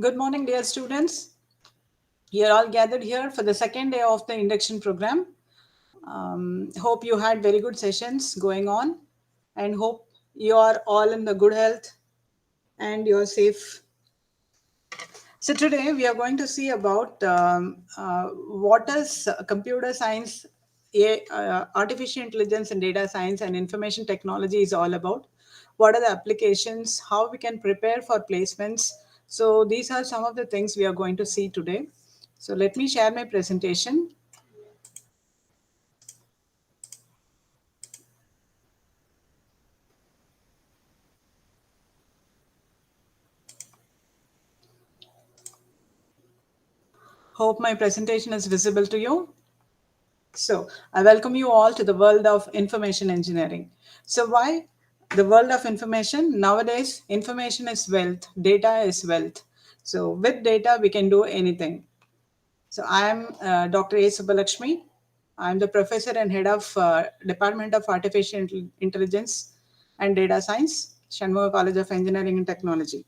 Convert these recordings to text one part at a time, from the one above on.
Good morning, dear students. You are all gathered here for the second day of the induction program. Hope you had very good sessions going on and hope you are all in the good health and you are safe. So today we are going to see about what is computer science, artificial intelligence and data science and information technology is all about. What are the applications, how we can prepare for placements. So these are some of the things we are going to see today. So let me share my presentation. Hope my presentation is visible to you. So, I welcome you all to the world of information engineering. So, why the world of information? Nowadays, information is wealth, data is wealth. So, with data, we can do anything. So, I am Dr. A. Subbalakshmi. I am the professor and head of Department of Artificial Intelligence and Data Science, Shanmugha College of Engineering and Technology.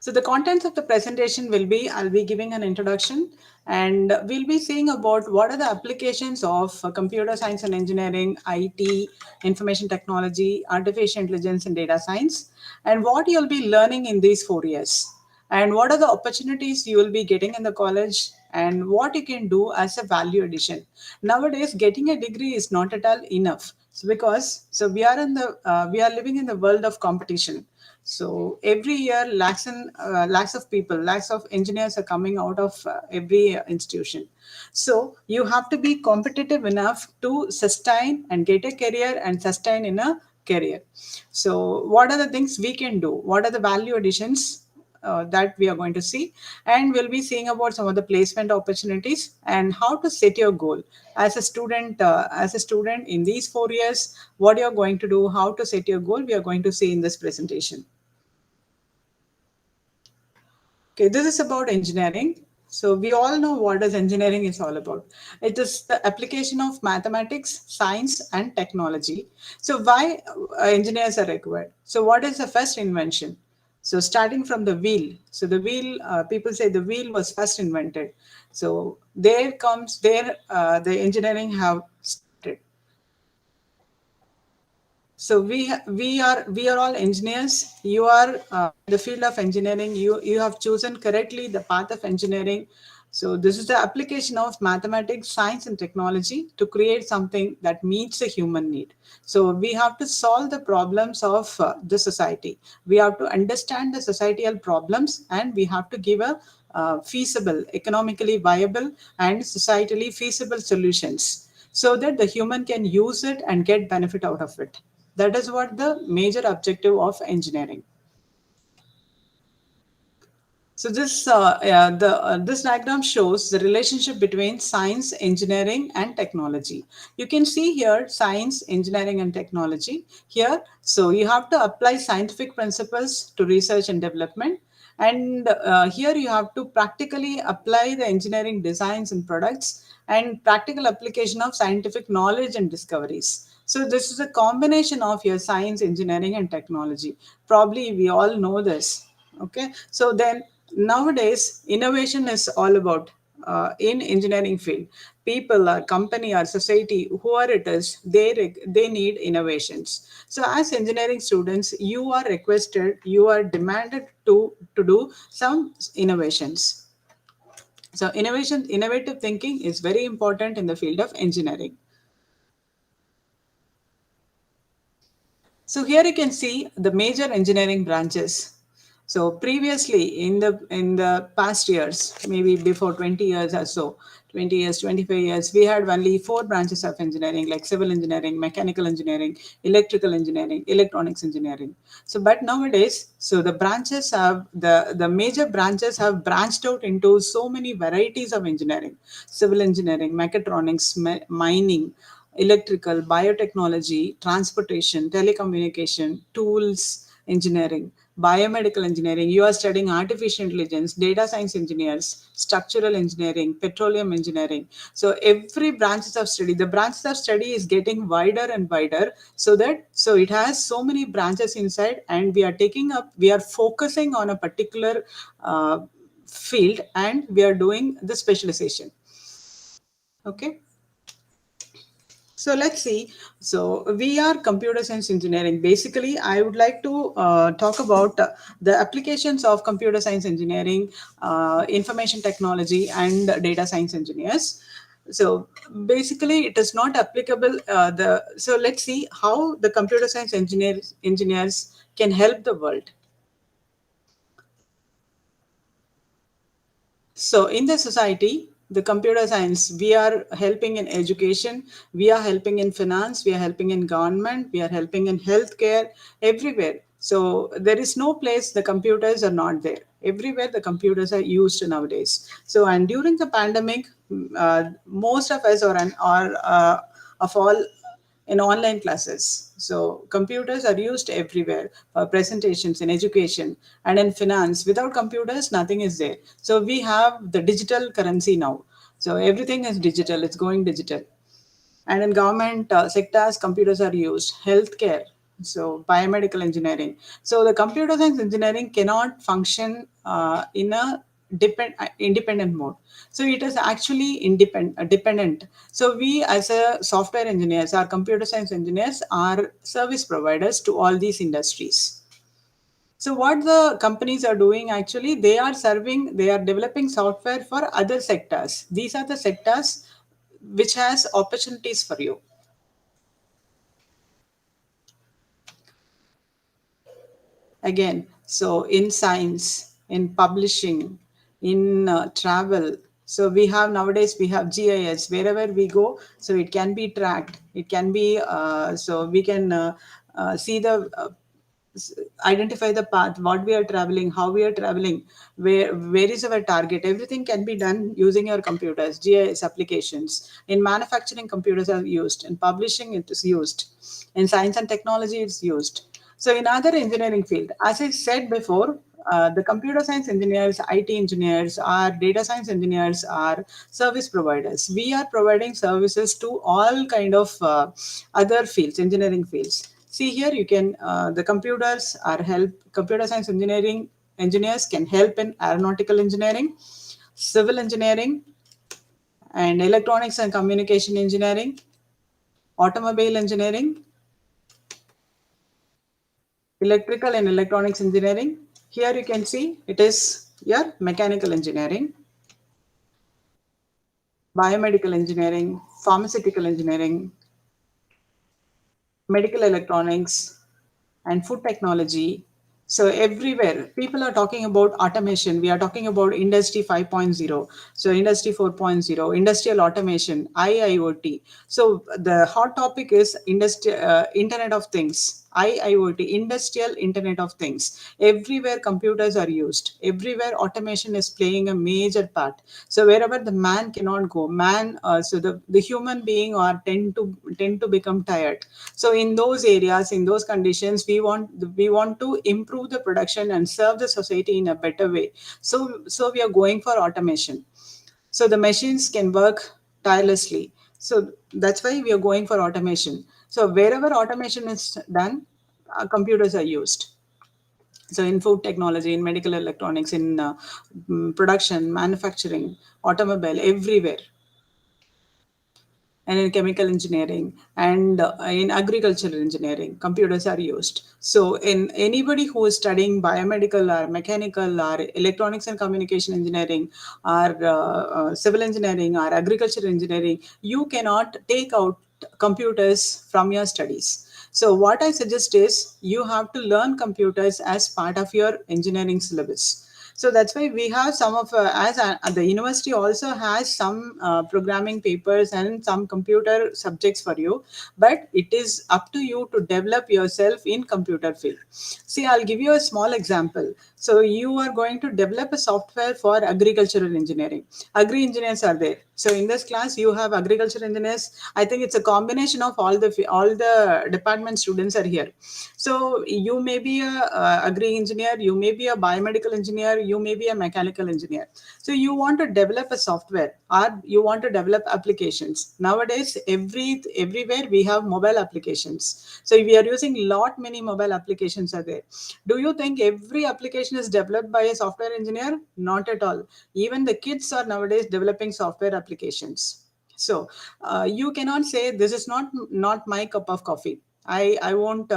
So the contents of the presentation will be, I'll be giving an introduction and we'll be seeing about what are the applications of computer science and engineering, IT, information technology, artificial intelligence and data science, and what you'll be learning in these 4 years. And what are the opportunities you will be getting in the college and what you can do as a value addition. Nowadays, getting a degree is not at all enough. So because we are living in the world of competition. So every year, lakhs of people, lakhs of engineers are coming out of every institution. So you have to be competitive enough to sustain and get a career and sustain in a career. So what are the things we can do? What are the value additions that we are going to see, and we'll be seeing about some of the placement opportunities and how to set your goal as a student. As a student in these 4 years, what you're going to do, how to set your goal, we are going to see in this presentation. Okay, this is about engineering. So we all know what is engineering is all about. It is the application of mathematics, science, and technology. So why engineers are required? So what is the first invention? So starting from the wheel. So the wheel, people say the wheel was first invented. So there comes there the engineering have started. So we are all engineers. You are in the field of engineering. You have chosen correctly the path of engineering. So this is the application of mathematics, science, and technology to create something that meets a human need. So we have to solve the problems of the society. We have to understand the societal problems, and we have to give a feasible, economically viable, and societally feasible solutions so that the human can use it and get benefit out of it. That is what the major objective of engineering. So this diagram shows the relationship between science, engineering, and technology. You can see here science, engineering, and technology. Here, so you have to apply scientific principles to research and development. And here you have to practically apply the engineering designs and products and practical application of scientific knowledge and discoveries. So this is a combination of your science, engineering, and technology. Probably we all know this. Okay, so then nowadays innovation is all about in engineering field. People, or company, or society, whoever it is, they need innovations. So as engineering students, you are requested, you are demanded to do some innovations. So innovative thinking is very important in the field of engineering. So here you can see the major engineering branches. So previously in the past years, maybe before 20 years or so, 20 years, 25 years, we had only four branches of engineering like civil engineering, mechanical engineering, electrical engineering, electronics engineering. So but nowadays, so the major branches have branched out into so many varieties of engineering: civil engineering, mechatronics, mining, electrical, biotechnology, transportation, telecommunication, tools, engineering. biomedical engineering, you are studying artificial intelligence, data science engineers, structural engineering, petroleum engineering. So every branches of study, the branches of study is getting wider and wider, so it has so many branches inside, and we are focusing on a particular field, and we are doing the specialization. Okay. So let's see. So we are computer science engineering. Basically, I would like to talk about the applications of computer science engineering, information technology, and data science engineers. So basically, it is not applicable. So let's see how the computer science engineers can help the world. So in the society, the computer science, we are helping in education, we are helping in finance, we are helping in government, we are helping in healthcare, everywhere. So there is no place the computers are not there. Everywhere the computers are used nowadays. So and during the pandemic, most of us are of all in online classes. So computers are used everywhere for presentations in education and in finance. Without computers, nothing is there. So we have the digital currency now. So everything is digital, it's going digital. And in government sectors, computers are used. Healthcare, so biomedical engineering. So the computer science engineering cannot function in a independent mode. So it is actually dependent. So we as a software engineers, our computer science engineers are service providers to all these industries. So what the companies are doing, actually, they are developing software for other sectors. These are the sectors which has opportunities for you. Again, so in science, in publishing, in travel, so we have nowadays we have GIS wherever we go, so it can be tracked, it can be so we can see the identify the path, what we are traveling, how we are traveling, where is our target. Everything can be done using your computers. GIS applications in manufacturing, computers are used. In publishing, it is used. In science and technology, it's used. So in other engineering field, as I said before, the computer science engineers, IT engineers, or data science engineers are service providers. We are providing services to all kind of other fields, engineering fields. See here, you can the computers are help. Computer science engineers can help in aeronautical engineering, civil engineering, and electronics and communication engineering, automobile engineering, electrical and electronics engineering. Here you can see it is your mechanical engineering, biomedical engineering, pharmaceutical engineering, medical electronics, and food technology. So everywhere people are talking about automation. We are talking about industry 5.0, so industry 4.0, industrial automation, IIoT. So the hot topic is internet of things, IIoT, industrial internet of things. Everywhere computers are used, everywhere automation is playing a major part. So wherever the man cannot go, so the human being are tend to become tired. So in those areas, in those conditions, we want to improve the production and serve the society in a better way. So we are going for automation. So the machines can work tirelessly. So that's why we are going for automation. So wherever automation is done, computers are used. So in food technology, in medical electronics, in production, manufacturing, automobile, everywhere, and in chemical engineering, and in agricultural engineering, computers are used. So in anybody who is studying biomedical or mechanical or electronics and communication engineering, or civil engineering or agricultural engineering, you cannot take out computers from your studies. So what I suggest is you have to learn computers as part of your engineering syllabus. So that's why we have some of the university also has some programming papers and some computer subjects for you, but it is up to you to develop yourself in computer field. See, I'll give you a small example. So you are going to develop a software for agricultural engineering. Agri engineers are there. So in this class, you have agriculture engineers. I think it's a combination of all the department students are here. So you may be a agri engineer, you may be a biomedical engineer, you may be a mechanical engineer. So you want to develop a software or you want to develop applications. Nowadays, everywhere we have mobile applications. So we are using lot many mobile applications are there. Do you think every application is developed by a software engineer? Not at all. Even the kids are nowadays developing software applications. So you cannot say this is not my cup of coffee. I won't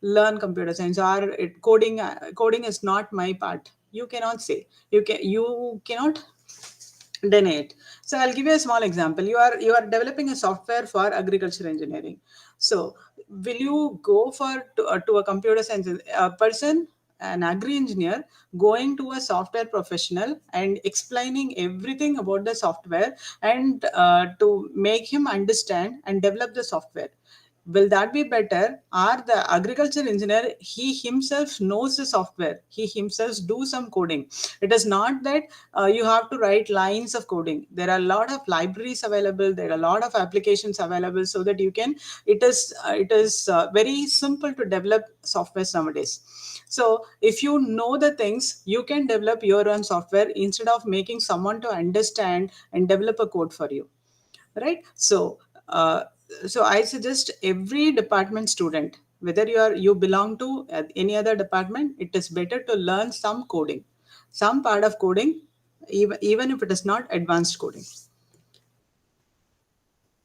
learn computer science or coding. Coding is not my part. You cannot say. You cannot deny it. So I'll give you a small example. You are developing a software for agriculture engineering. So will you go to a computer science person, an agri engineer, going to a software professional and explaining everything about the software and to make him understand and develop the software? Will that be better? Or the agriculture engineer, he himself knows the software, he himself do some coding. It is not that you have to write lines of coding. There are a lot of libraries available, there are a lot of applications available, so that you can, it is very simple to develop software nowadays. So if you know the things, you can develop your own software instead of making someone to understand and develop a code for you, right? So I suggest every department student, whether you belong to any other department, it is better to learn some coding, some part of coding, even if it is not advanced coding.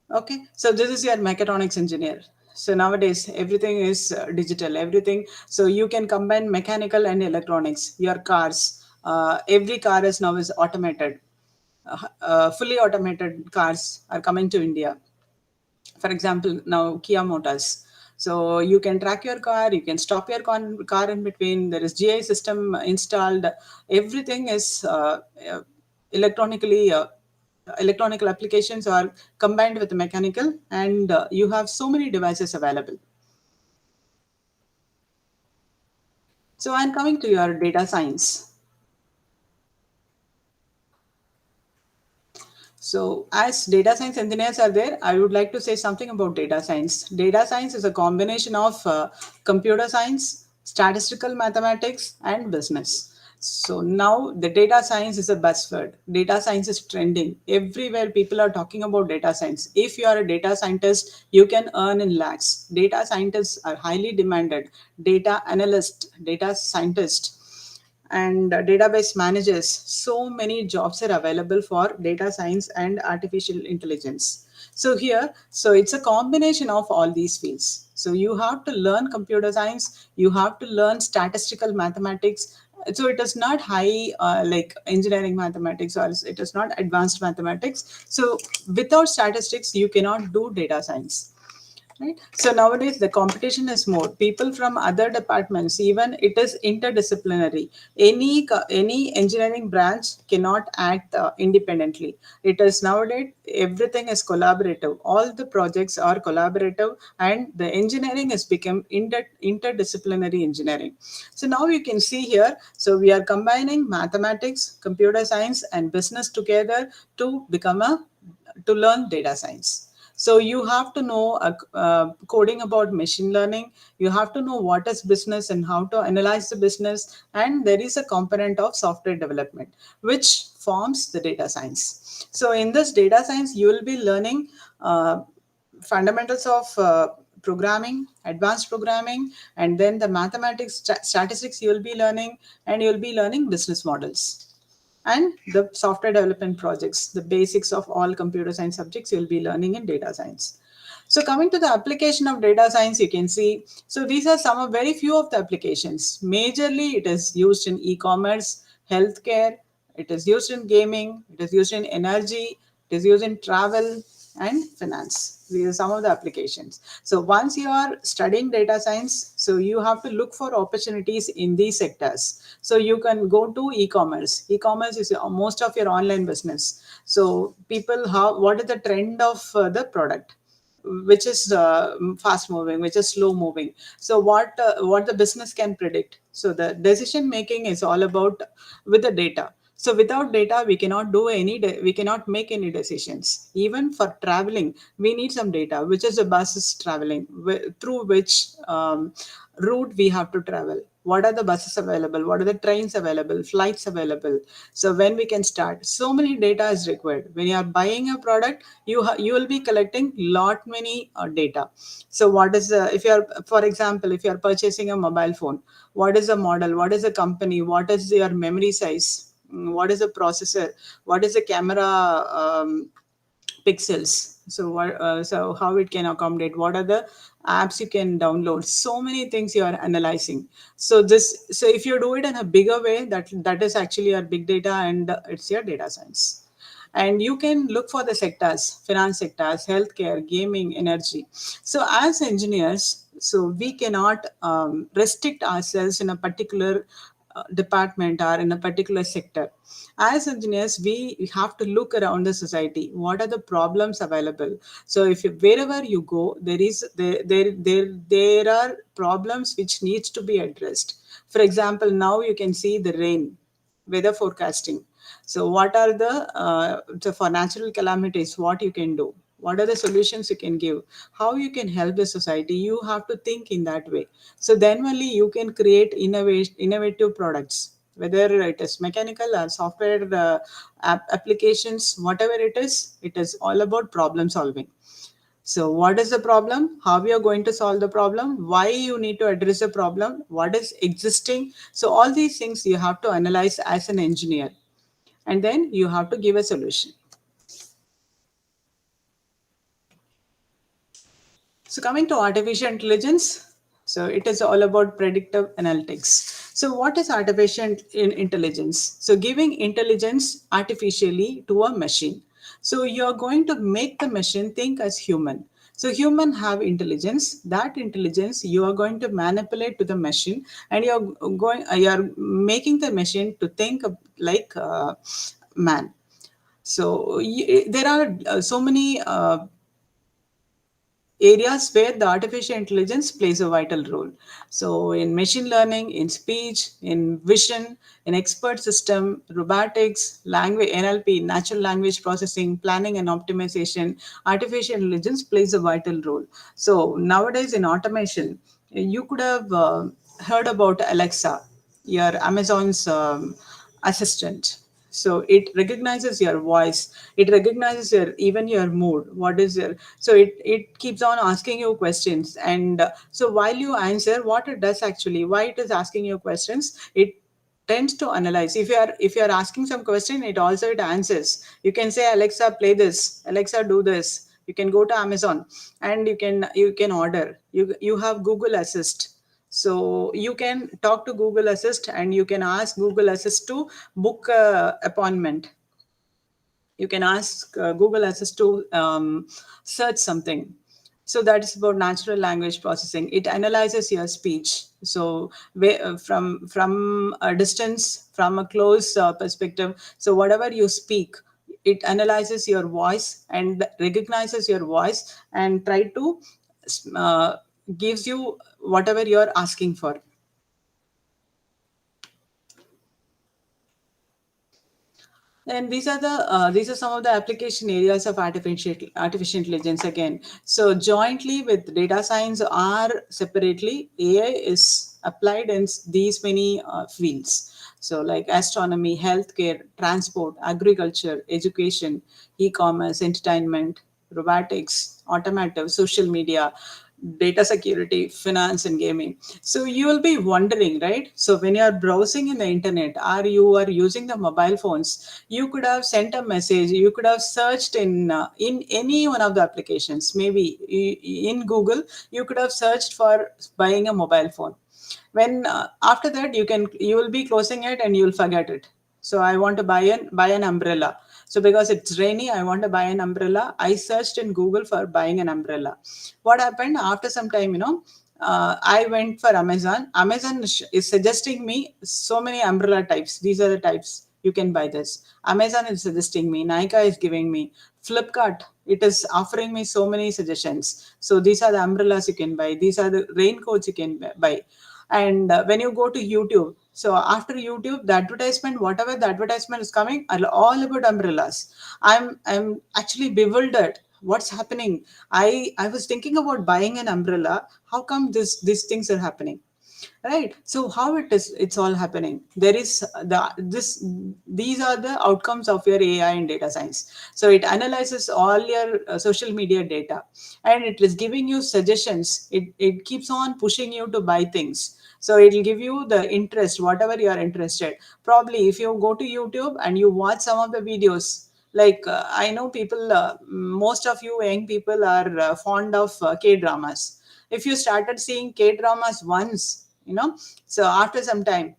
Okay, so this is your mechatronics engineer. So nowadays everything is digital, everything. So you can combine mechanical and electronics. Your cars, every car is now is automated. Fully automated cars are coming to India. For example, now Kia Motors. So you can track your car, you can stop your car in between. There is GI system installed. Everything is electronically. Electronical applications are combined with mechanical, and you have so many devices available. So I'm coming to your data science. So, as data science engineers are there, I would like to say something about data science. Data science is a combination of computer science, statistical mathematics, and business. So now the data science is a buzzword. Data science is trending. Everywhere people are talking about data science. If you are a data scientist, you can earn in lakhs. Data scientists are highly demanded. Data analyst, data scientist, and database managers. So many jobs are available for data science and artificial intelligence. So it's a combination of all these fields. So you have to learn computer science, you have to learn statistical mathematics. So it is not high like engineering mathematics, or it is not advanced mathematics. So without statistics you cannot do data science, right? So nowadays the competition is more. People from other departments, even it is interdisciplinary. Any engineering branch cannot act independently. It is nowadays everything is collaborative. All the projects are collaborative, and the engineering has become interdisciplinary engineering. So now you can see here, so we are combining mathematics, computer science, and business together to become a to learn data science. So you have to know coding about machine learning. You have to know what is business and how to analyze the business. And there is a component of software development, which forms the data science. So in this data science, you will be learning fundamentals of programming, advanced programming, and then the mathematics, statistics you will be learning, and you will be learning business models and the software development projects, the basics of all computer science subjects you'll be learning in data science. So coming to the application of data science, you can see, so these are some of very few of the applications. Majorly, it is used in e-commerce, healthcare, it is used in gaming, it is used in energy, it is used in travel and finance. These are some of the applications. So once you are studying data science, so you have to look for opportunities in these sectors. So you can go to e-commerce. E-commerce is most of your online business. So people, what is the trend of the product? Which is fast moving, which is slow moving. So what the business can predict. So the decision making is all about with the data. So without data, we cannot do we cannot make any decisions. Even for traveling, we need some data, which is the bus is traveling, through which route we have to travel. What are the buses available? What are the trains available? Flights available? So when we can start? So many data is required. When you are buying a product, you will be collecting lot many data. So what is the, if you are, for example, if you are purchasing a mobile phone, what is the model? What is the company? What is your memory size? What is the processor? What is the camera pixels? So what? So how it can accommodate? What are the apps you can download? So many things you are analyzing. So this, so if you do it in a bigger way, that is actually your big data, and it's your data science. And you can look for the sectors, finance sectors, healthcare, gaming, energy. So as engineers, so we cannot restrict ourselves in a particular department or in a particular sector. As engineers, we have to look around the society. What are the problems available? So if you, wherever you go, there are problems which needs to be addressed. For example, now you can see the rain, weather forecasting. So what are the so for natural calamities, what you can do? What are the solutions you can give? How you can help the society? You have to think in that way. So then only you can create innovative products, whether it is mechanical or software applications, whatever it is all about problem solving. So what is the problem? How we are going to solve the problem? Why you need to address the problem? What is existing? So all these things you have to analyze as an engineer, and then you have to give a solution. So coming to artificial intelligence, so it is all about predictive analytics. So what is artificial intelligence? So giving intelligence artificially to a machine. So you're going to make the machine think as human. So human have intelligence. That intelligence you are going to manipulate to the machine, and you're making the machine to think like man. So there are so many areas where the artificial intelligence plays a vital role. So, in machine learning, in speech, in vision, in expert system, robotics, language, NLP, natural language processing, planning and optimization, artificial intelligence plays a vital role. So, nowadays in automation, you could have heard about Alexa, your Amazon's assistant. So it recognizes your voice, it recognizes your even your mood, what is your, so it keeps on asking you questions. And so while you answer, what it does actually, why it is asking you questions, it tends to analyze. If you are asking some question, it also it answers. You can say, Alexa, play this, Alexa, do this. You can go to Amazon and you can order. You have Google Assist. So you can talk to Google Assist, and you can ask Google Assist to book a appointment. You can ask Google Assist to search something. So that is about natural language processing. It analyzes your speech. So from a distance, from a close perspective. So whatever you speak, it analyzes your voice and recognizes your voice and try to uh, gives you whatever you're asking for. And these are some of the application areas of artificial intelligence again. So jointly with data science or separately, AI is applied in these many fields. So like astronomy, healthcare, transport, agriculture, education, e-commerce, entertainment, robotics, automotive, social media, data security, finance, and gaming. So you will be wondering, right? So when you are browsing in the internet or you are using the mobile phones, you could have sent a message. You could have searched in any one of the applications. Maybe in Google, you could have searched for buying a mobile phone. When after that, you will be closing it and you will forget it. So I want to buy an umbrella. So because it's rainy, I want to buy an umbrella. I searched in Google for buying an umbrella. What happened after some time, I went for Amazon. Amazon is suggesting me so many umbrella types. These are the types you can buy this. Amazon is suggesting me. Nika is giving me. Flipkart, it is offering me so many suggestions. So these are the umbrellas you can buy. These are the raincoats you can buy. And when you go to YouTube, so after YouTube, the advertisement, whatever the advertisement is coming, are all about umbrellas. I'm actually bewildered. What's happening? I was thinking about buying an umbrella. How come these things are happening? Right, so how it is, it's all happening. There is this these are the outcomes of your AI and data science. So it analyzes all your social media data, and it is giving you suggestions. It keeps on pushing you to buy things. So it will give you the interest, whatever you are interested. Probably if you go to YouTube and you watch some of the videos, like I know people, most of you young people are fond of K dramas. If you started seeing K dramas once, so after some time,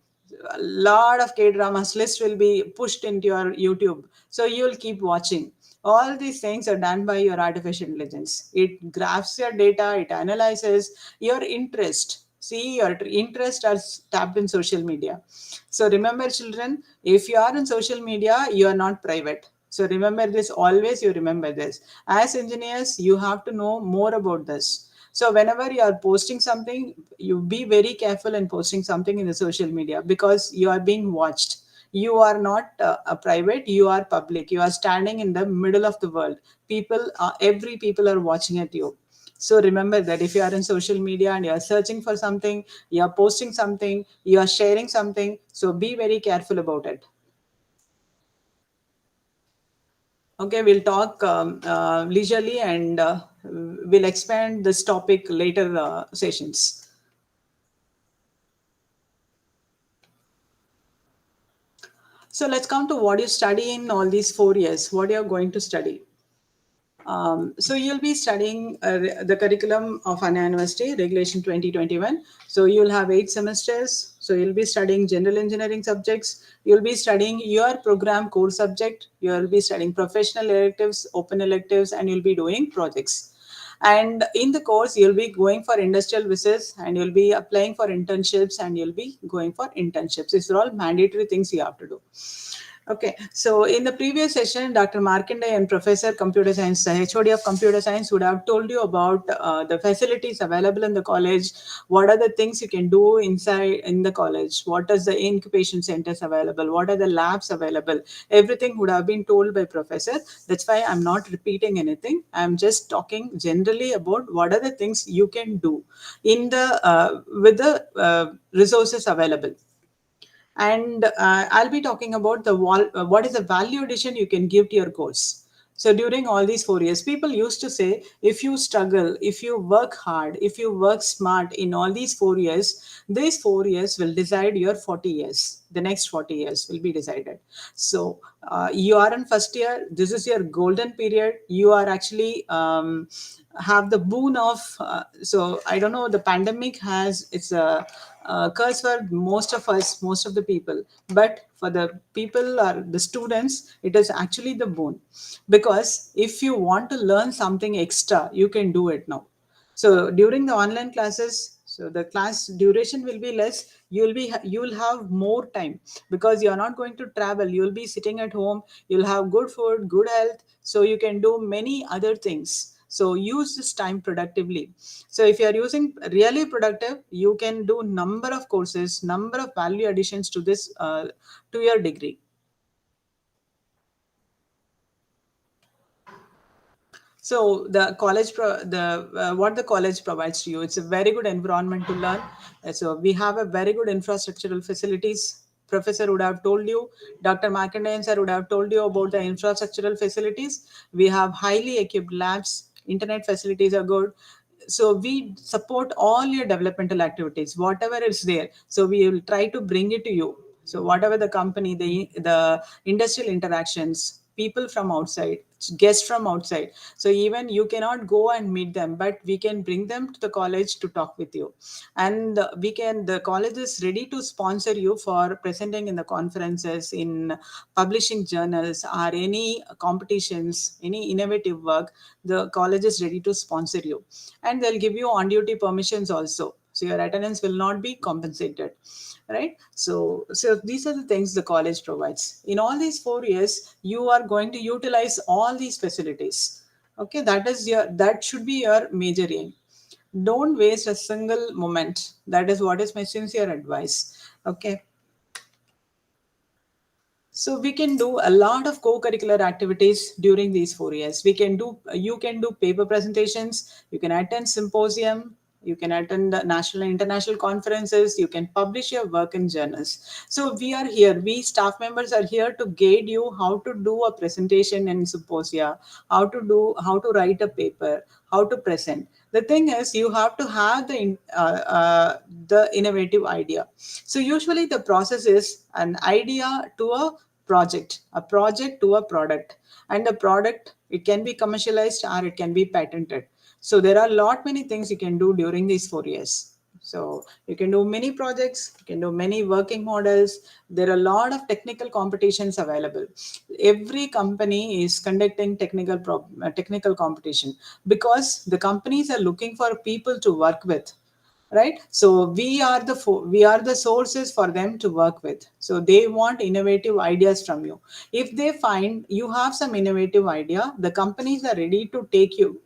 a lot of K dramas list will be pushed into your YouTube. So you'll keep watching. All these things are done by your artificial intelligence. It graphs your data, it analyzes your interest. See, your interest are tapped in social media. So remember, children, if you are in social media, you are not private. So remember this, always you remember this. As engineers, you have to know more about this. So whenever you are posting something, you be very careful in posting something in the social media, because you are being watched. You are not a private, you are public. You are standing in the middle of the world. Every people are watching at you. So remember that if you are in social media and you are searching for something, you are posting something, you are sharing something, so be very careful about it. Okay, we'll talk leisurely, and we'll expand this topic later sessions. So let's come to what you study in all these 4 years, what you're going to study. So you'll be studying the curriculum of Anna University, Regulation 2021. So you'll have 8 semesters. So you'll be studying general engineering subjects. You'll be studying your program core subject. You'll be studying professional electives, open electives, and you'll be doing projects. And in the course, you'll be going for industrial visits, and you'll be applying for internships, and you'll be going for internships. These are all mandatory things you have to do. Okay, so in the previous session, Dr. Markinde and Professor Computer Science, the HOD of Computer Science, would have told you about the facilities available in the college. What are the things you can do inside in the college? What is the incubation centers available? What are the labs available? Everything would have been told by Professor. That's why I'm not repeating anything. I'm just talking generally about what are the things you can do in the with the resources available. And I'll be talking about what is the value addition you can give to your course. So during all these 4 years, people used to say, if you struggle, if you work hard, if you work smart in all these 4 years, these 4 years will decide your 40 years. The next 40 years will be decided. So you are in first year. This is your golden period. You are actually have the boon of. So I don't know. The pandemic has it's a curse for most of us, most of the people. But for the people or the students, it is actually the boon, because if you want to learn something extra, you can do it now. So during the online classes, so the class duration will be less. You'll have more time, because you're not going to travel. You'll be sitting at home. You'll have good food, good health, so you can do many other things. So use this time productively. So if you are using really productive, you can do number of courses, number of value additions to this to your degree. So the what the college provides to you, it's a very good environment to learn. So we have a very good infrastructural facilities. Professor would have told you, Dr. Markandayan sir would have told you about the infrastructural facilities. We have highly equipped labs. Internet facilities are good. So we support all your developmental activities, whatever is there. So we will try to bring it to you. So whatever the company, the industrial interactions, people from outside, guests from outside, so even you cannot go and meet them, but we can bring them to the college to talk with you. And the college is ready to sponsor you for presenting in the conferences, in publishing journals, or any competitions, any innovative work. The college is ready to sponsor you, and they'll give you on duty permissions also, so your attendance will not be compensated, right? So these are the things the college provides. In all these 4 years, you are going to utilize all these facilities. Okay, that should be your major aim. Don't waste a single moment. That is what is my sincere advice. Okay. So we can do a lot of co-curricular activities during these 4 years. You can do paper presentations, you can attend symposium, you can attend the national and international conferences, you can publish your work in journals. So we are here, we staff members are here to guide you how to do a presentation in symposia, how to write a paper, how to present. The thing is, you have to have the innovative idea. So usually the process is an idea to a project to a product, and the product, it can be commercialized or it can be patented. So there are a lot many things you can do during these 4 years. So you can do many projects, you can do many working models. There are a lot of technical competitions available. Every company is conducting technical competition, because the companies are looking for people to work with, right? So we are the sources for them to work with. So they want innovative ideas from you. If they find you have some innovative idea, the companies are ready to take you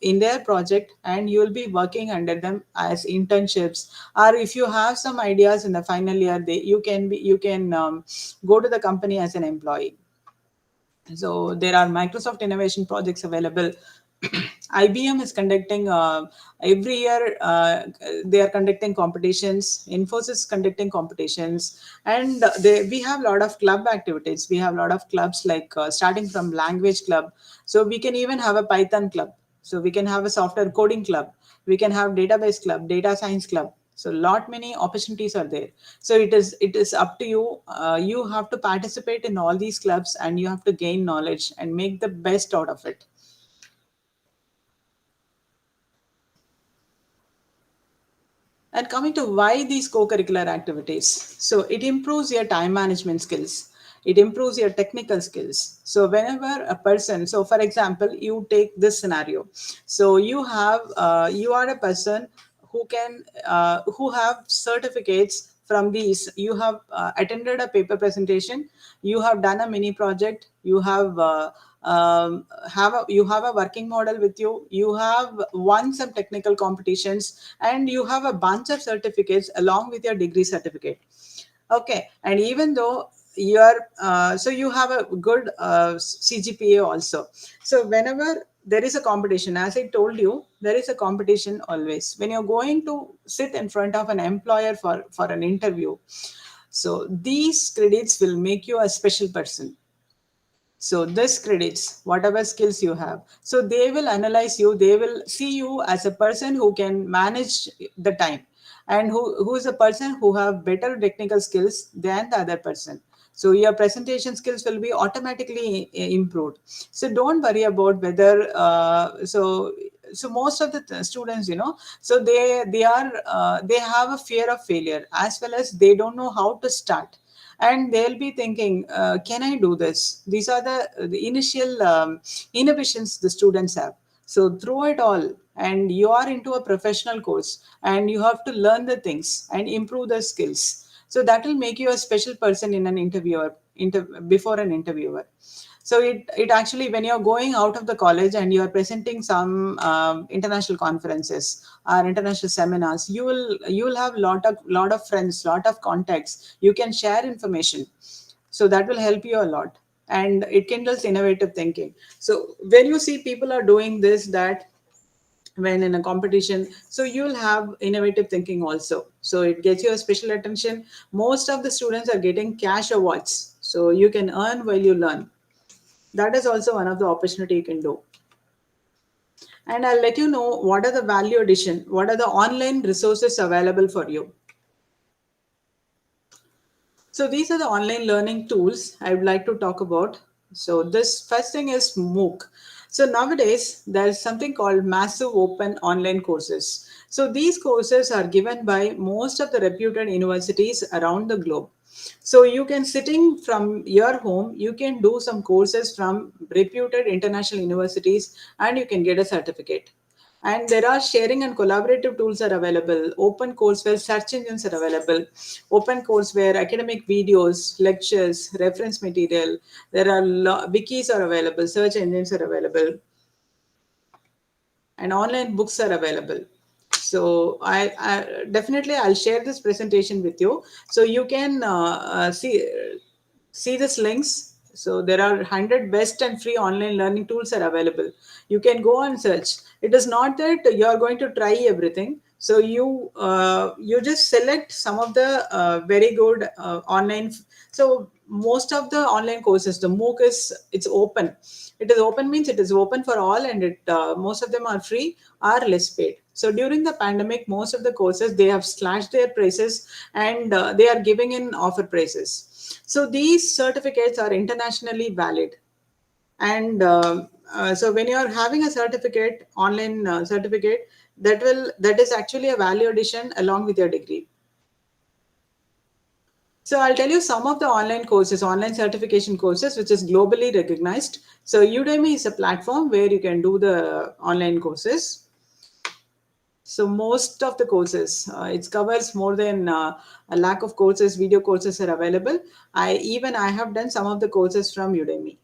in their project, and you will be working under them as internships. Or if you have some ideas in the final year, you can go to the company as an employee. So there are Microsoft innovation projects available. IBM is conducting every year. They are conducting competitions. Infosys is conducting competitions, and we have a lot of club activities. We have a lot of clubs, like starting from language club. So we can even have a Python club. So we can have a software coding club. We can have database club, data science club. So lot many opportunities are there. So it is up to you. You have to participate in all these clubs, and you have to gain knowledge and make the best out of it. And coming to why these co-curricular activities, so it improves your time management skills. It improves your technical skills. So whenever a person, so for example, you take this scenario. So you are a person who have certificates from these. You have attended a paper presentation, you have done a mini project, you have a working model with you, you have won some technical competitions, and you have a bunch of certificates along with your degree certificate. Okay, and even though you have a good CGPA also. So whenever there is a competition, as I told you, there is a competition always when you're going to sit in front of an employer for an interview. So these credits will make you a special person. So this credits whatever skills you have. So they will analyze you, they will see you as a person who can manage the time, and who is a person who have better technical skills than the other person. So your presentation skills will be automatically improved. So don't worry about whether so most of the students, so they have a fear of failure, as well as they don't know how to start, and they'll be thinking, can I do this? These are the initial inhibitions the students have. So through it all, and you are into a professional course, and you have to learn the things and improve the skills. So that will make you a special person in an before an interviewer. So it actually, when you're going out of the college and you're presenting some international conferences or international seminars, you will have lot of friends, lot of contacts. You can share information. So that will help you a lot, and it kindles innovative thinking. So when you see people are doing this, that when in a competition, so you'll have innovative thinking also. So it gets your special attention. Most of the students are getting cash awards, so you can earn while you learn. That is also one of the opportunity you can do. And I'll let you know what are the value addition, what are the online resources available for you. So these are the online learning tools I would like to talk about. So this first thing is MOOC. So nowadays there's something called massive open online courses. So these courses are given by most of the reputed universities around the globe. So you can, sitting from your home, you can do some courses from reputed international universities, and you can get a certificate. And there are sharing and collaborative tools are available. Open courseware search engines are available. Open courseware academic videos, lectures, reference material. There are wikis are available. Search engines are available. and online books are available. So I definitely I'll share this presentation with you, so you can see these links. So there are 100 best and free online learning tools are available. You can go and search. It is not that you are going to try everything. So you just select some of the very good online. So most of the online courses, the MOOC is it's open. It is open means it is open for all, and it most of them are free or less paid. So during the pandemic, most of the courses they have slashed their prices, and they are giving in offer prices. So these certificates are internationally valid, and so when you are having a certificate, online certificate, that is actually a value addition along with your degree. So I'll tell you some of the online courses, online certification courses, which is globally recognized. So Udemy is a platform where you can do the online courses. So most of the courses, it covers more than a lakh of courses. Video courses are available. I have done some of the courses from Udemy.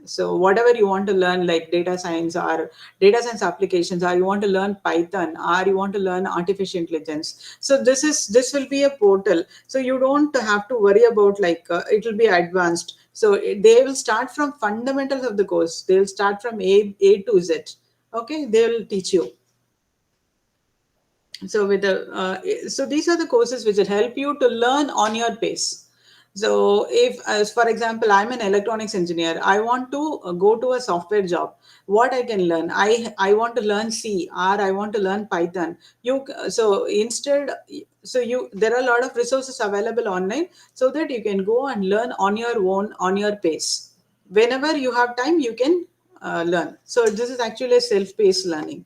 So whatever you want to learn, like data science or data science applications, or you want to learn Python, or you want to learn artificial intelligence, so this will be a portal. So you don't have to worry about like it will be advanced. So they will start from fundamentals of the course. They will start from A to Z. Okay, they will teach you. So with the so these are the courses which will help you to learn on your pace. So if, as for example, I'm an electronics engineer, I want to go to a software job. What I can learn, I want to learn C, or I want to learn Python. You so instead, so you there are a lot of resources available online, so that you can go and learn on your own, on your pace. Whenever you have time, you can learn. So this is actually a self-paced learning.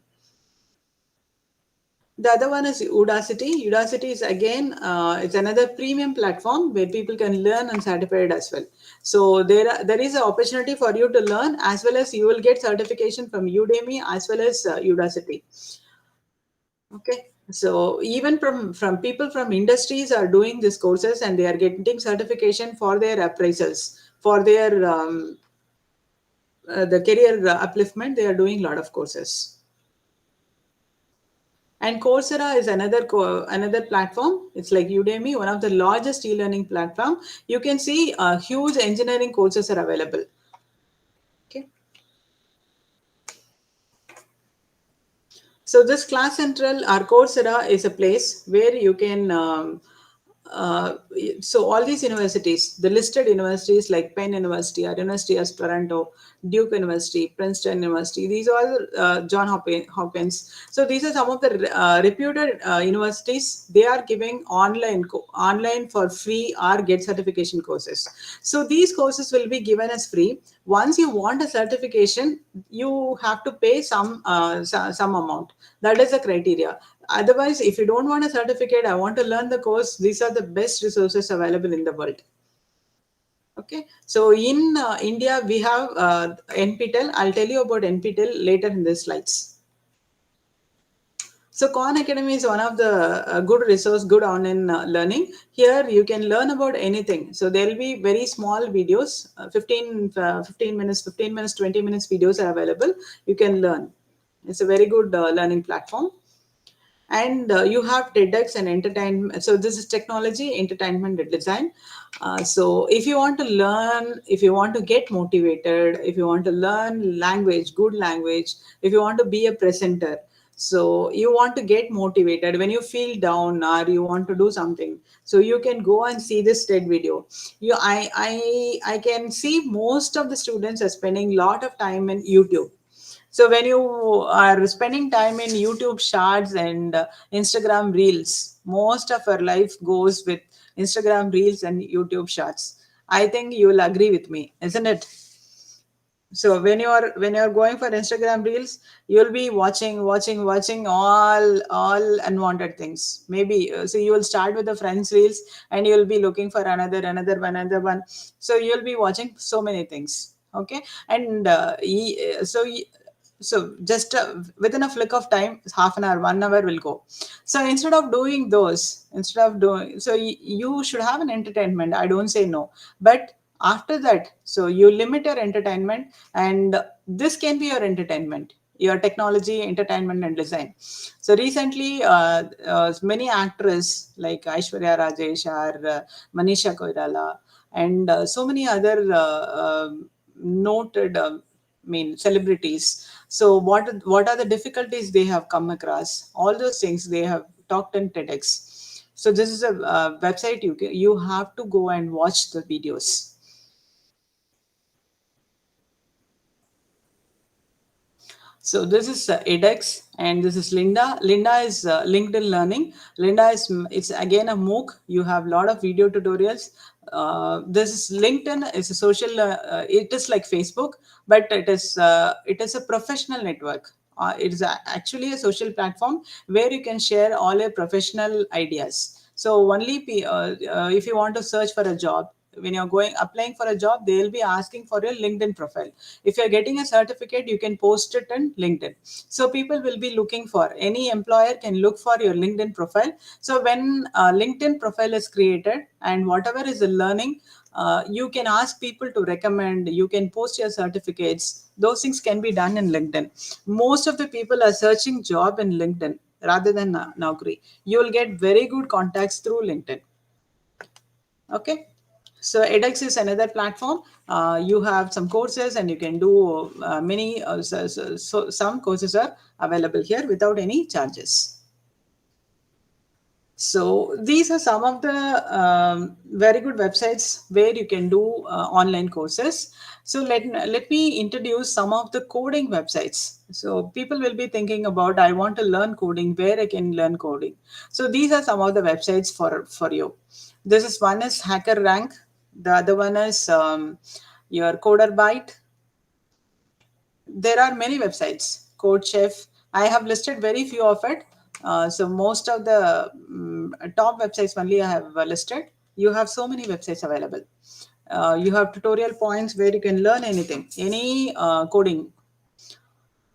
The other one is Udacity. Udacity is again, it's another premium platform where people can learn and certified as well. So there is an opportunity for you to learn, as well as you will get certification from Udemy as well as Udacity. Okay. So even from people from industries are doing these courses, and they are getting certification for their appraisals, for their the career upliftment. They are doing a lot of courses. And Coursera is another platform. It's like Udemy, one of the largest e-learning platform. You can see huge engineering courses are available. Okay. So this Class Central or Coursera is a place where you can uh, so all these universities, the listed universities like Penn University or University of Toronto, Duke University, Princeton University, these are John Hopkins. So these are some of the reputed universities. They are giving online for free or get certification courses. So these courses will be given as free. Once you want a certification, you have to pay some amount. That is the criteria. Otherwise, if you don't want a certificate, I want to learn the course, these are the best resources available in the world. Okay, so in India we have NPTEL. I'll tell you about NPTEL later in the slides. So Khan Academy is one of the good resource, good online learning. Here you can learn about anything. So there will be very small videos, 15 minutes, 15 minutes, 20 minutes videos are available. You can learn. It's a very good learning platform. And you have TEDx and entertainment. So this is technology, entertainment, and design. So if you want to learn, if you want to get motivated, if you want to learn language, good language, if you want to be a presenter, so you want to get motivated when you feel down or you want to do something, so you can go and see this TED video. I can see most of the students are spending a lot of time in YouTube. So when you are spending time in YouTube Shorts and Instagram Reels, most of our life goes with Instagram Reels and YouTube Shorts. I think you will agree with me, isn't it? So when you're going for Instagram Reels, you'll be watching all unwanted things. Maybe so you will start with the friends Reels, and you'll be looking for another one. So you'll be watching so many things. Okay, and so just within a flick of time, half an hour, 1 hour will go. So instead of doing those, instead of doing so, you should have an entertainment. I don't say no, but after that, so you limit your entertainment, and this can be your entertainment. your technology, entertainment, and design. So recently, many actors like Aishwarya Rajesh or Manisha Koirala and so many other noted celebrities. So what are the difficulties they have come across? All those things they have talked in TEDx. So this is a website you have to go and watch the videos. So this is edX and this is Linda. Linda is LinkedIn Learning. Linda is it's again a MOOC. You have a lot of video tutorials. This is LinkedIn. It's a social. It is like Facebook, but it is a professional network. It is actually a social platform where you can share all your professional ideas. So only if you want to search for a job, when you're going applying for a job, they'll be asking for your LinkedIn profile. If you're getting a certificate, you can post it in LinkedIn. So people will be looking for, any employer can look for your LinkedIn profile. So when a LinkedIn profile is created and whatever is the learning, you can ask people to recommend, you can post your certificates. Those things can be done in LinkedIn. Most of the people are searching job in LinkedIn rather than Naukri. You will get very good contacts through LinkedIn. Okay. So edX is another platform. You have some courses and you can do many. So some courses are available here without any charges. So these are some of the very good websites where you can do online courses. So let me introduce some of the coding websites. So people will be thinking about, I want to learn coding, where I can learn coding. So these are some of the websites for you. This is one is HackerRank. The other one is your CoderByte. There are many websites. CodeChef. I have listed very few of it. So most of the top websites only I have listed. You have so many websites available. You have tutorial points where you can learn anything, any coding.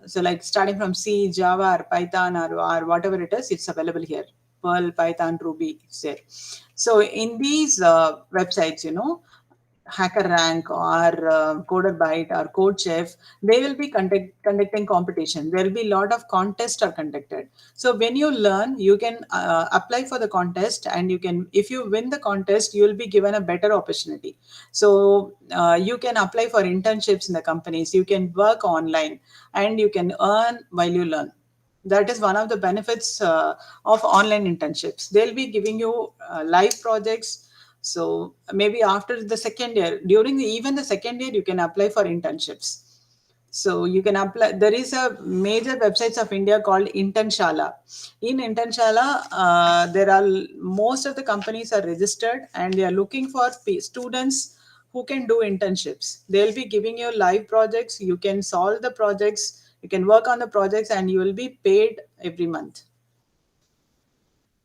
So like starting from C, Java, or Python, or whatever it is, it's available here. Perl, Python, Ruby, it's there. So in these websites, HackerRank or CoderByte or CodeChef, they will be conducting competition. There will be a lot of contests are conducted. So when you learn, you can apply for the contest, and you can, if you win the contest, you will be given a better opportunity. So you can apply for internships in the companies. You can work online, and you can earn while you learn. That is one of the benefits of online internships. They'll be giving you live projects. So maybe after the second year, during even the second year, you can apply for internships. So you can apply. There is a major websites of India called Internshala. In Internshala, there are most of the companies are registered and they are looking for students who can do internships. They'll be giving you live projects. You can solve the projects. You can work on the projects and you will be paid every month.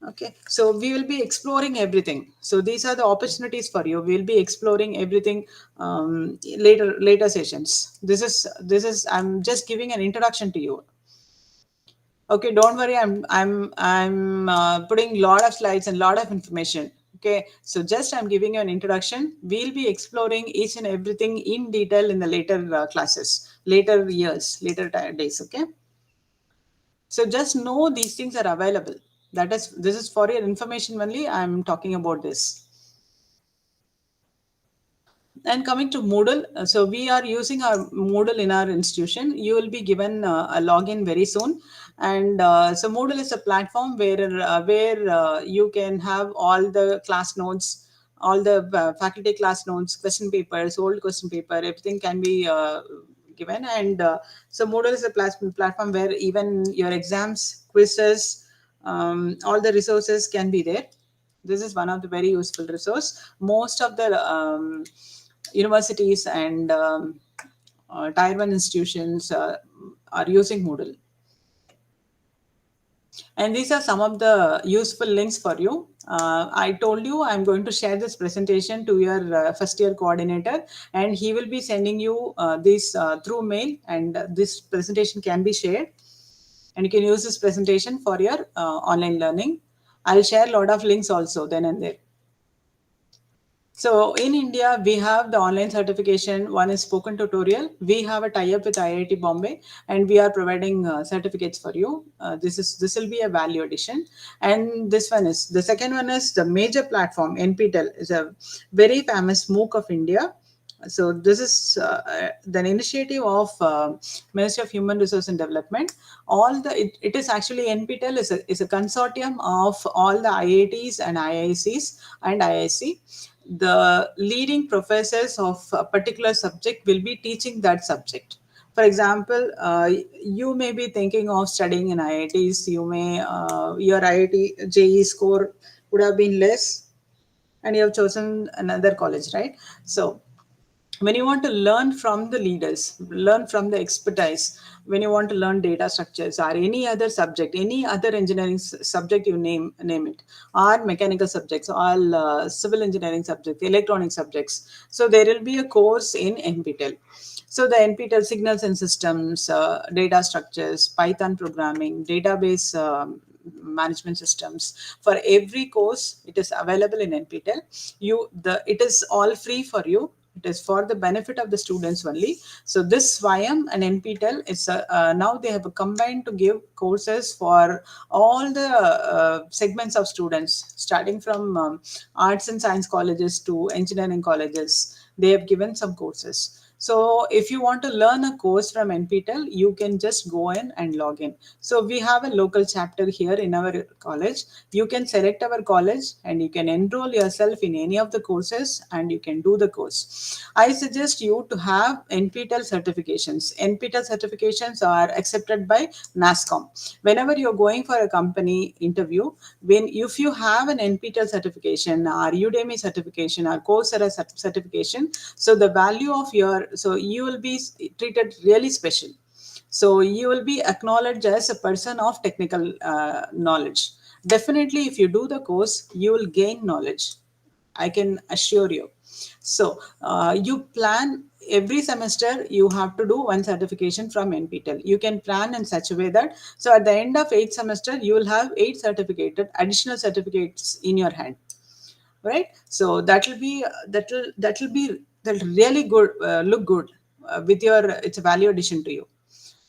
Okay, so we will be exploring everything. So these are the opportunities for you. We'll be exploring everything later sessions. This is I'm just giving an introduction to you. Okay, don't worry. I'm putting a lot of slides and a lot of information. Okay, so just I'm giving you an introduction. We'll be exploring each and everything in detail in the later classes, later years, later days. Okay. So just know these things are available. This is for your information only. I'm talking about this. And coming to Moodle, so we are using our Moodle in our institution. You will be given a login very soon, and so Moodle is a platform where you can have all the class notes, all the faculty class notes, question papers, old question paper, everything can be given. And so Moodle is a platform where even your exams, quizzes, all the resources can be there. This is one of the very useful resource. Most of the universities and tier 1 institutions are using Moodle. And these are some of the useful links for you. I told you I'm going to share this presentation to your first year coordinator, and he will be sending you this through mail, and this presentation can be shared. And you can use this presentation for your online learning. I'll share a lot of links also then and there. So in India, we have the online certification. One is spoken tutorial. We have a tie-up with IIT Bombay, and we are providing certificates for you. This will be a value addition. And this one is the second one is the major platform. NPTEL is a very famous MOOC of India. So this is the initiative of Ministry of Human Resource and Development. All the it is actually NPTEL is a consortium of all the IITs and IICs and IIC. The leading professors of a particular subject will be teaching that subject. For example, you may be thinking of studying in IITs. You may your IIT JE score would have been less, and you have chosen another college, right? So when you want to learn from the leaders, learn from the expertise, when you want to learn data structures or any other subject, any other engineering subject, you name it, or mechanical subjects, all civil engineering subjects, electronic subjects. So there will be a course in NPTEL. So the NPTEL signals and systems, data structures, Python programming, database management systems. For every course, it is available in NPTEL. It is all free for you. It is for the benefit of the students only. So this SWAYAM and NPTEL is now they have combined to give courses for all the segments of students, starting from arts and science colleges to engineering colleges. They have given some courses. So if you want to learn a course from NPTEL, you can just go in and log in. So we have a local chapter here in our college. You can select our college and you can enroll yourself in any of the courses and you can do the course. I suggest you to have NPTEL certifications. NPTEL certifications are accepted by NASCOM. Whenever you're going for a company interview, when if you have an NPTEL certification or Udemy certification or Coursera certification, so the value of your, so you will be treated really special. So you will be acknowledged as a person of technical knowledge. Definitely, if you do the course, you will gain knowledge. I can assure you. So you plan every semester. You have to do one certification from NPTEL. You can plan in such a way that so at the end of 8th semester, you will have 8 certificated additional certificates in your hand, right? So that'll really good look good with your it's a value addition to you.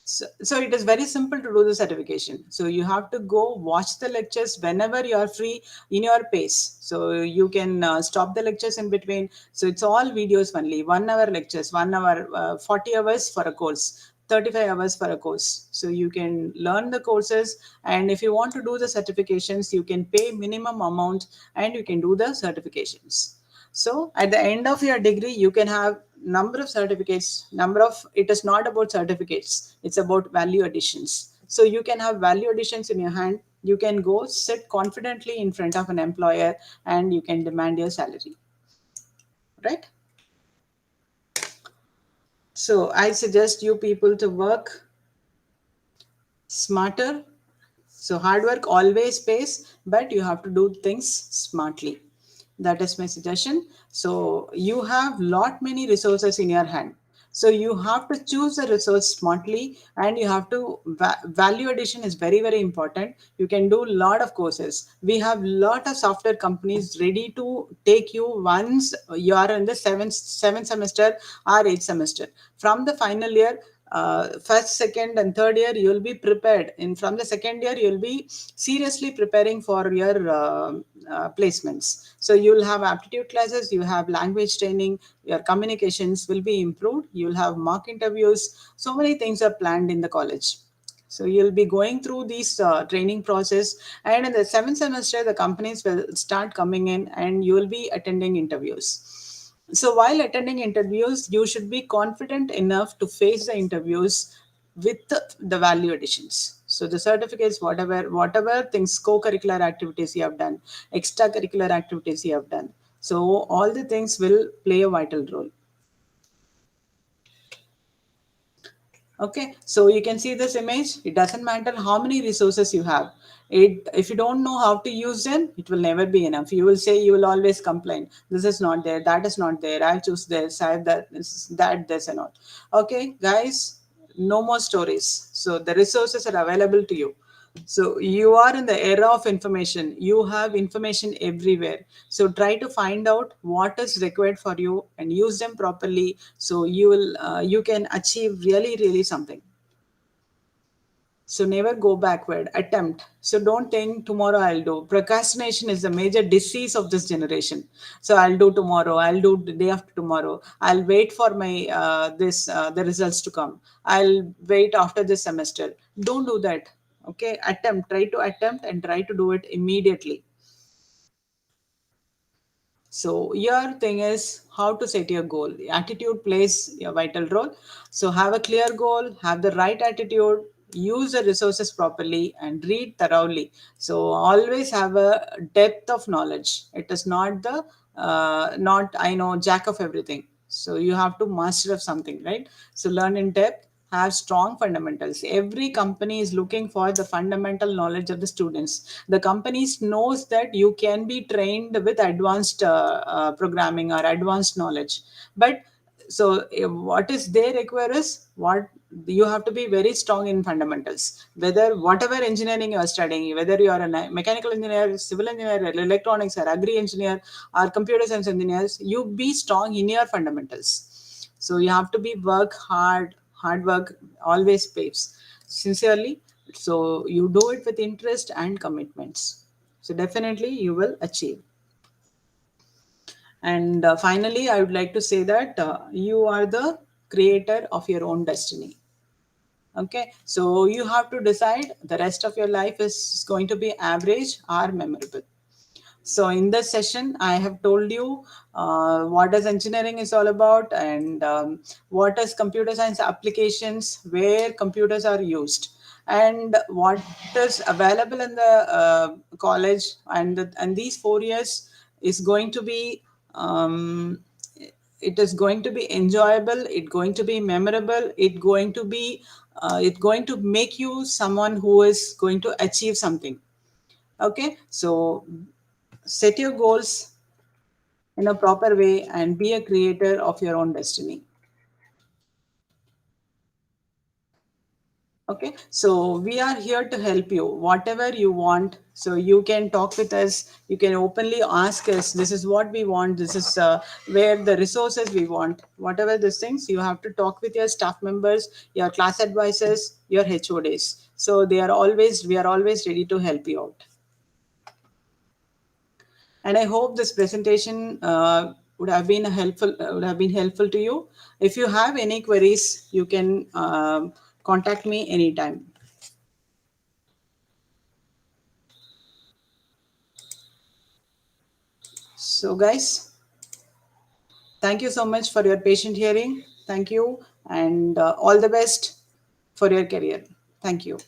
So it is very simple to do the certification. So you have to go watch the lectures whenever you are free in your pace. So you can stop the lectures in between. So it's all videos only. 1 hour lectures, 1 hour, 40 hours for a course. 35 hours for a course. So you can learn the courses, and if you want to do the certifications, you can pay minimum amount and you can do the certifications. So at the end of your degree, you can have number of certificates, number of, it is not about certificates, it's about value additions. So you can have value additions in your hand. You can go sit confidently in front of an employer and you can demand your salary, right? So I suggest you people to work smarter. So hard work always pays, but you have to do things smartly. That is my suggestion. So you have lot many resources in your hand. So you have to choose the resource smartly, and you have to value addition is very very important. You can do lot of courses. We have lot of software companies ready to take you once you are in the seventh semester or eighth semester. From the final year, first, second, and third year, you will be prepared. And from the second year, you will be seriously preparing for your placements. So you will have aptitude classes, you have language training, your communications will be improved. You will have mock interviews. So many things are planned in the college. So you'll be going through these training process, and in the seventh semester, the companies will start coming in, and you will be attending interviews. So while attending interviews, you should be confident enough to face the interviews with the value additions. So the certificates, whatever things, co-curricular activities you have done, extracurricular activities you have done. So all the things will play a vital role. Okay, so you can see this image. It doesn't matter how many resources you have. If you don't know how to use them, it will never be enough. You will say, you will always complain. This is not there. That is not there. I choose this. I have that. This and all. Okay, guys, no more stories. So the resources are available to you. So you are in the era of information. You have information everywhere. So try to find out what is required for you and use them properly. So you can achieve really something. So never go backward. Attempt. So don't think tomorrow I'll do. Procrastination is the major disease of this generation. So I'll do tomorrow. I'll do the day after tomorrow. I'll wait for my this the results to come. I'll wait after this semester. Don't do that. Okay. Attempt. Try to attempt and try to do it immediately. So your thing is how to set your goal. Attitude plays a vital role. So have a clear goal, have the right attitude, use the resources properly, and read thoroughly. So always have a depth of knowledge. It is not the not I know jack of everything. So you have to master of something, right? So learn in depth, have strong fundamentals. Every company is looking for the fundamental knowledge of the students. The companies knows that you can be trained with advanced programming or advanced knowledge, but so what is they require is what you have to be very strong in fundamentals. Whether whatever engineering you are studying, whether you are a mechanical engineer, civil engineer, electronics, or agri engineer, or computer science engineers, you be strong in your fundamentals. So you have to be work hard. Hard work always pays sincerely. So you do it with interest and commitments, so definitely you will achieve. And finally, I would like to say that you are the creator of your own destiny. Okay, so you have to decide the rest of your life is going to be average or memorable. So in this session, I have told you what does engineering is all about, and what is computer science applications, where computers are used, and what is available in the college, and these 4 years is going to be it is going to be enjoyable, it going to be memorable, it going to make you someone who is going to achieve something. Okay, so set your goals in a proper way and be a creator of your own destiny. Okay, so we are here to help you whatever you want. So you can talk with us, you can openly ask us, this is what we want, this is where the resources we want, whatever these things. You have to talk with your staff members, your class advisors, your HODs. So we are always ready to help you out. And I hope this presentation would have been helpful to you. If you have any queries, you can contact me anytime. So, guys, thank you so much for your patient hearing. Thank you, and all the best for your career. Thank you.